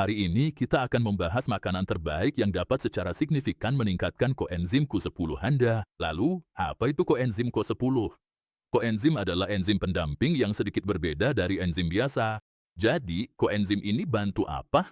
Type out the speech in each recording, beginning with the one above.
Hari ini kita akan membahas makanan terbaik yang dapat secara signifikan meningkatkan koenzim Q10 Anda. Lalu, apa itu koenzim Q10? Koenzim adalah enzim pendamping yang sedikit berbeda dari enzim biasa. Jadi, koenzim ini bantu apa?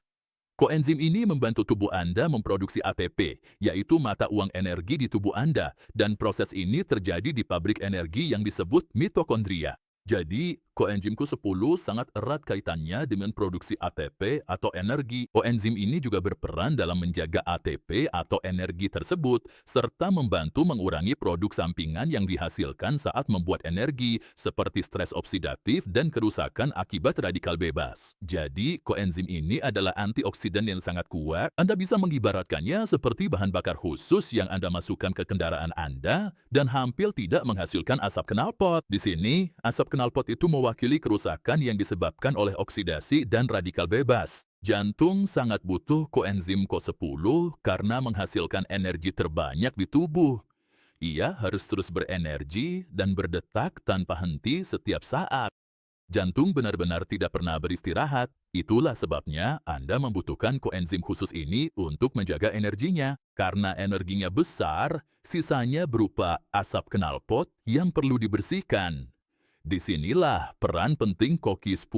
Koenzim ini membantu tubuh Anda memproduksi ATP, yaitu mata uang energi di tubuh Anda, dan proses ini terjadi di pabrik energi yang disebut mitokondria. Jadi, koenzim Q10 sangat erat kaitannya dengan produksi ATP atau energi. Koenzim ini juga berperan dalam menjaga ATP atau energi tersebut, serta membantu mengurangi produk sampingan yang dihasilkan saat membuat energi, seperti stres oksidatif dan kerusakan akibat radikal bebas. Jadi, koenzim ini adalah antioksidan yang sangat kuat. Anda bisa mengibaratkannya seperti bahan bakar khusus yang Anda masukkan ke kendaraan Anda dan hampir tidak menghasilkan asap knalpot. Di sini, asap knalpot itu mewakili kerusakan yang disebabkan oleh oksidasi dan radikal bebas. Jantung sangat butuh koenzim Q10 karena menghasilkan energi terbanyak di tubuh. Ia harus terus berenergi dan berdetak tanpa henti setiap saat. Jantung benar-benar tidak pernah beristirahat. Itulah sebabnya Anda membutuhkan koenzim khusus ini untuk menjaga energinya. Karena energinya besar, sisanya berupa asap knalpot yang perlu dibersihkan. Disinilah peran penting koki 10.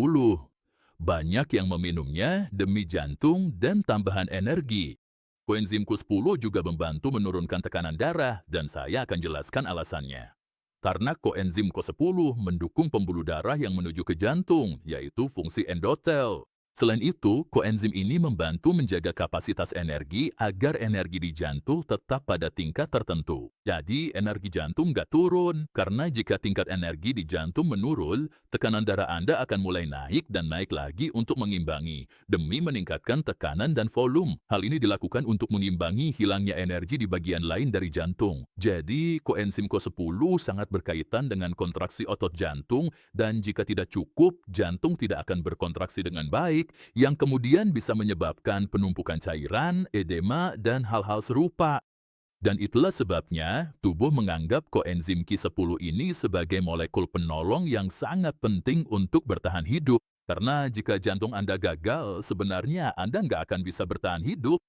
Banyak yang meminumnya demi jantung dan tambahan energi. Koenzim Q10 juga membantu menurunkan tekanan darah, dan saya akan jelaskan alasannya. Karena koenzim Q10 mendukung pembuluh darah yang menuju ke jantung, yaitu fungsi endotel. Selain itu, koenzim ini membantu menjaga kapasitas energi agar energi di jantung tetap pada tingkat tertentu. Jadi, energi jantung nggak turun, karena jika tingkat energi di jantung menurun, tekanan darah Anda akan mulai naik dan naik lagi untuk mengimbangi, demi meningkatkan tekanan dan volume. Hal ini dilakukan untuk mengimbangi hilangnya energi di bagian lain dari jantung. Jadi, koenzim Q10 sangat berkaitan dengan kontraksi otot jantung, dan jika tidak cukup, jantung tidak akan berkontraksi dengan baik, yang kemudian bisa menyebabkan penumpukan cairan, edema, dan hal-hal serupa. Dan itulah sebabnya tubuh menganggap koenzim Q10 ini sebagai molekul penolong yang sangat penting untuk bertahan hidup. Karena jika jantung Anda gagal, sebenarnya Anda nggak akan bisa bertahan hidup.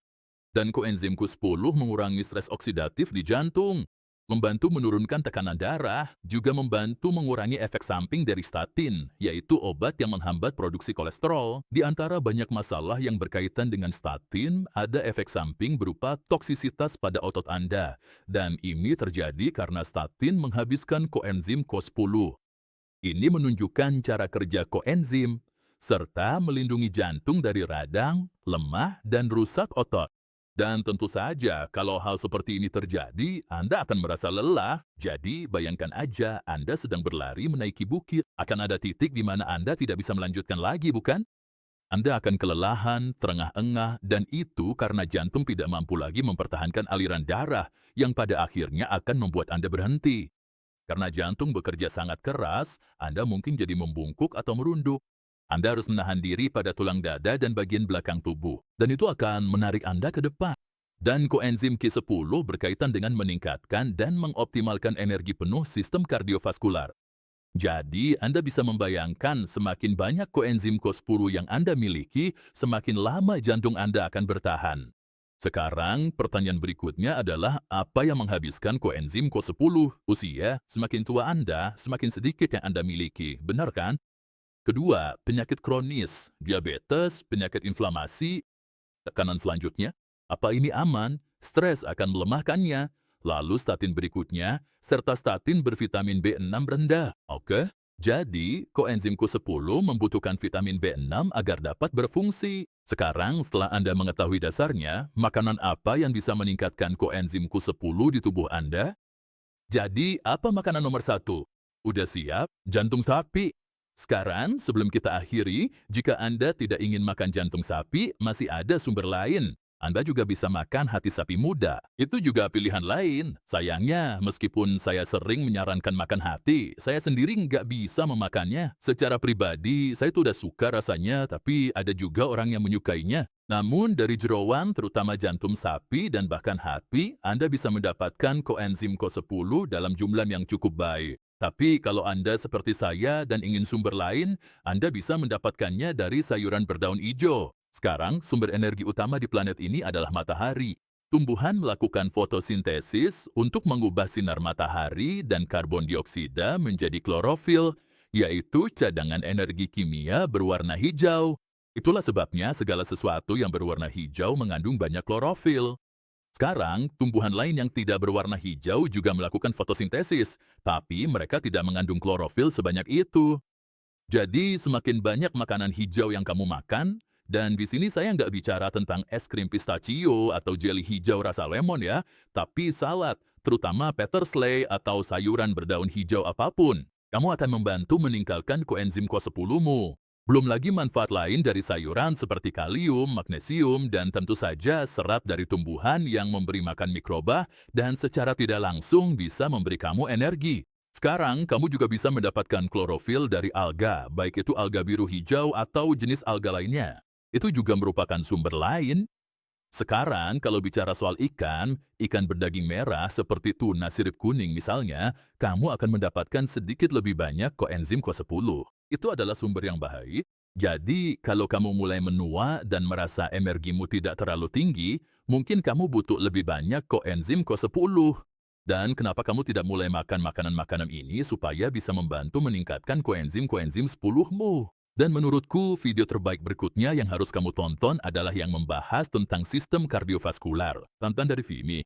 Dan koenzim Q10 mengurangi stres oksidatif di jantung, membantu menurunkan tekanan darah, juga membantu mengurangi efek samping dari statin, yaitu obat yang menghambat produksi kolesterol. Di antara banyak masalah yang berkaitan dengan statin, ada efek samping berupa toksisitas pada otot Anda. Dan ini terjadi karena statin menghabiskan koenzim Q10. Ini menunjukkan cara kerja koenzim, serta melindungi jantung dari radang, lemah, dan rusak otot. Dan tentu saja, kalau hal seperti ini terjadi, Anda akan merasa lelah. Jadi, bayangkan aja Anda sedang berlari menaiki bukit. Akan ada titik di mana Anda tidak bisa melanjutkan lagi, bukan? Anda akan kelelahan, terengah-engah, dan itu karena jantung tidak mampu lagi mempertahankan aliran darah yang pada akhirnya akan membuat Anda berhenti. Karena jantung bekerja sangat keras, Anda mungkin jadi membungkuk atau merunduk. Anda harus menahan diri pada tulang dada dan bagian belakang tubuh, dan itu akan menarik Anda ke depan. Dan koenzim Q10 berkaitan dengan meningkatkan dan mengoptimalkan energi penuh sistem kardiovaskular. Jadi, Anda bisa membayangkan semakin banyak koenzim Q10 yang Anda miliki, semakin lama jantung Anda akan bertahan. Sekarang, pertanyaan berikutnya adalah apa yang menghabiskan koenzim Q10? Usia, semakin tua Anda, semakin sedikit yang Anda miliki, benar kan? Kedua, penyakit kronis, diabetes, penyakit inflamasi. Tekanan selanjutnya, apa ini aman? Stres akan melemahkannya. Lalu statin berikutnya, serta statin bervitamin B6 rendah. Oke? Jadi, koenzim Q10 membutuhkan vitamin B6 agar dapat berfungsi. Sekarang, setelah Anda mengetahui dasarnya, makanan apa yang bisa meningkatkan koenzim Q10 di tubuh Anda? Jadi, apa makanan nomor satu? Udah siap? Jantung sapi. Sekarang, sebelum kita akhiri, jika Anda tidak ingin makan jantung sapi, masih ada sumber lain. Anda juga bisa makan hati sapi muda. Itu juga pilihan lain. Sayangnya, meskipun saya sering menyarankan makan hati, saya sendiri nggak bisa memakannya. Secara pribadi, saya tuh udah suka rasanya, tapi ada juga orang yang menyukainya. Namun, dari jeroan, terutama jantung sapi dan bahkan hati, Anda bisa mendapatkan koenzim Q10 dalam jumlah yang cukup baik. Tapi kalau Anda seperti saya dan ingin sumber lain, Anda bisa mendapatkannya dari sayuran berdaun hijau. Sekarang, sumber energi utama di planet ini adalah matahari. Tumbuhan melakukan fotosintesis untuk mengubah sinar matahari dan karbon dioksida menjadi klorofil, yaitu cadangan energi kimia berwarna hijau. Itulah sebabnya segala sesuatu yang berwarna hijau mengandung banyak klorofil. Sekarang, tumbuhan lain yang tidak berwarna hijau juga melakukan fotosintesis, tapi mereka tidak mengandung klorofil sebanyak itu. Jadi, semakin banyak makanan hijau yang kamu makan, dan di sini saya nggak bicara tentang es krim pistachio atau jelly hijau rasa lemon ya, tapi salad, terutama petersley atau sayuran berdaun hijau apapun. Kamu akan membantu meningkatkan koenzim Q10-mu. Belum lagi manfaat lain dari sayuran seperti kalium, magnesium, dan tentu saja serat dari tumbuhan yang memberi makan mikroba dan secara tidak langsung bisa memberi kamu energi. Sekarang, kamu juga bisa mendapatkan klorofil dari alga, baik itu alga biru hijau atau jenis alga lainnya. Itu juga merupakan sumber lain. Sekarang, kalau bicara soal ikan, ikan berdaging merah seperti tuna sirip kuning misalnya, kamu akan mendapatkan sedikit lebih banyak koenzim Q10. Itu adalah sumber yang baik. Jadi, kalau kamu mulai menua dan merasa energimu tidak terlalu tinggi, mungkin kamu butuh lebih banyak koenzim Q10. Dan kenapa kamu tidak mulai makan makanan-makanan ini supaya bisa membantu meningkatkan koenzim-koenzim 10-mu? Dan menurutku, video terbaik berikutnya yang harus kamu tonton adalah yang membahas tentang sistem kardiovaskular. Tonton dari Vimi.